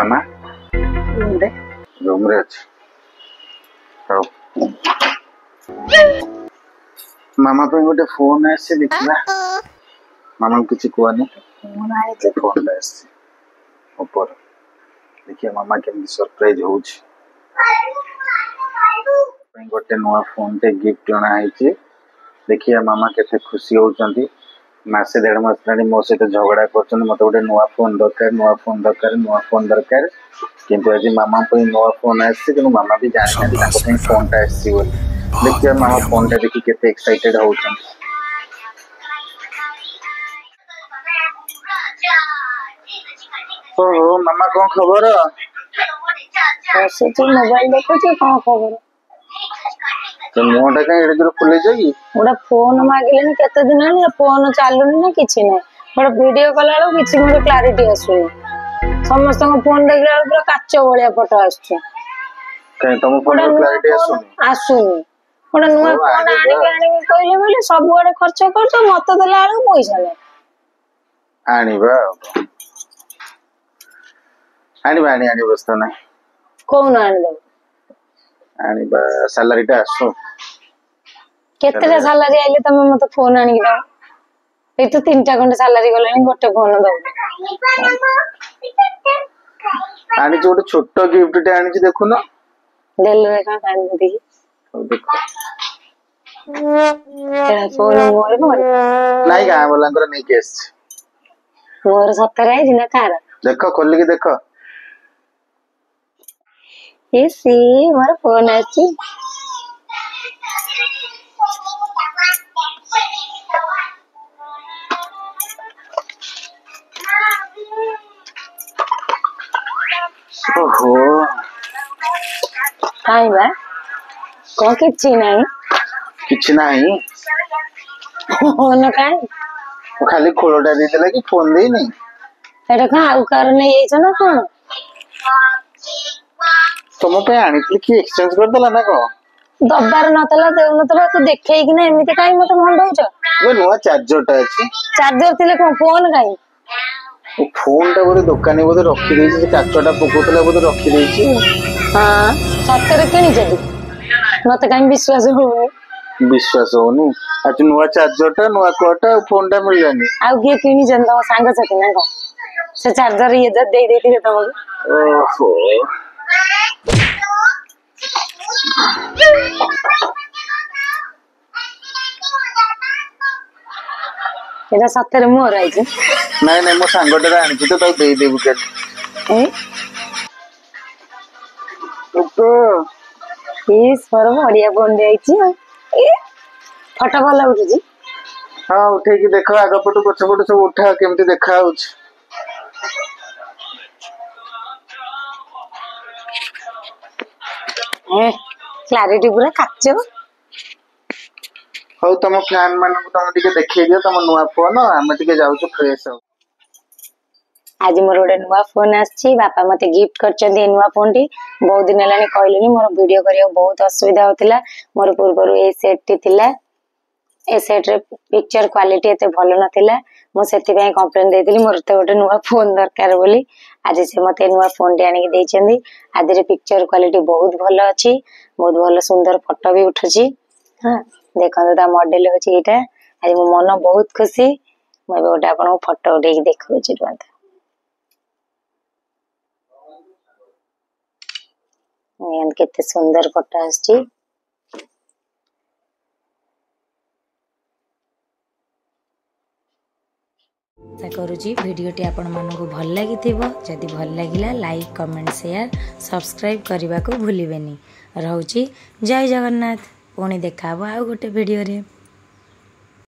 मामा room रे अच्छे मामा पे गोटे फोन आसे देखला मामा किसी कहनी फोन आए फोन ऊपर देखिए मामा केमती सरप्राइज हो गोटे नुआ फोन टे गिफ्ट अणाई देखिए मामा केते खुशी होउचंती मासे 1.5 मास लानी मो सहित झगड़ा करछन मते गोटे नुआ फोन दरकार किंतु आज मामा पे नुआ फोन आसी कि मामा भी जानि ताको पे फोन टा आसी बोली देखिए मामा फोन टा देखि केते एक्साइटेड होउछन ओहो मामा कोन खबर बस मोबाइल देखो कौन खबर तो मुहटा कहीं एडे जोर फुले जाई गोटे फोन मागिले केते दिन है फोन चालुनी ना किछि नै गोटे वीडियो कॉल आलो किछि मोर क्लैरिटी आसुनी समस्त फोन देखला पूरा काचो भलिया फोटो आछे कहीं तुम फोन क्लैरिटी आसुनी गोटे नुआ फोन आनी कहले बोले सब आडे खर्च करछ मत देला आलो पैसा नै आनी व्यस्त नै कोन आनी दे आनी बा सैलरी टा आसो केतेटा सैलरी आइले तमे मते फोन आनी दो ए तो 3टा खंड सैलरी गलानी गोटे फोन दो आनी जोटे छोटो गिफ्ट टे आनी छी देखु न देल रे का कान देखि देखो तेरा फोन मोर मोर नाही गां वालांकर नै केस मोर सत्तर है जिना कार देखो खोल के देखो ए सी मोर फोन आछि ओहो काई बा को किछि नाही फोन काई वो खाली खोलोटा दे देला कि फोन दे नहीं एटा का आउ कार नै एछ ना कोन तुम पे आनी कि एक्सचेंज कर देला ना को दबार नतला देउ नतला को देखै कि ना एमिते काई मते मन दउछ वो नुआ चार्जर टा अछि चार्जर थिले को फोन काई वो फोन टा बोले दुकानी बोले रखी देछि से काचटा पकोतला बोले रखी देछि हां सत्तर केनी जदी मते काई विश्वास होनी आज नुआ चार्जर टा नुआ कोटा फोन टा मिल जानी आ के किनी जन तम सांग छथि ना को से चार्जर ये दे देथिले तमको ओहो एटा सत्तर मोर आइ छै नहीं मो सांगटा आनी छी तो ताऊ दे देबु के तो इस पर बढ़िया फोन दे छी ए फोटो भला उठी जी हां उठे की देखो आगा पटो पछ पटो सब उठा केमती देखा होछ क्लैरिटी पूरा काचो हो तुम फैन मान को तुम टिके देखै दियो तुम नुआ फोन हम टिके जाउ छु फ्रेश हो आज मोर गोटे नुआ फोन आछि बापा मते गिफ्ट करचंदी नुआ फोन टी बहुत दिन लानी कहलेनी मोर वीडियो करियो बहुत असुविधा होतिला मोर पूर्वरु ए सेट टी थिला ए सेट रे पिक्चर क्वालिटी एते भलो नथिला मो सेति पय कंप्लेन देतिली मोर ते गोटे नुआ फोन दरकार बोली आज से मते नुआ फोन टी आनी देचंदी आज रे पिक्चर क्वालिटी बहुत भलो अछि बहुत भलो सुंदर फोटो भी उठुची हां देखो ता मॉडल होची एटा आज मो मन बहुत खुशी मैं गोटे आपन फोटो उठे देखौ छी तुरंत नियन केते सुंदर फोटो आछि आशा करूची वीडियोटी आपण मानकु भल लागिथिबो जदि भल लागिला लाइक कमेंट शेयर सब्सक्राइब करने को भूलिबेनी रहउची जय जगन्नाथ पुणी देखाबो आ गोटे वीडियो रे।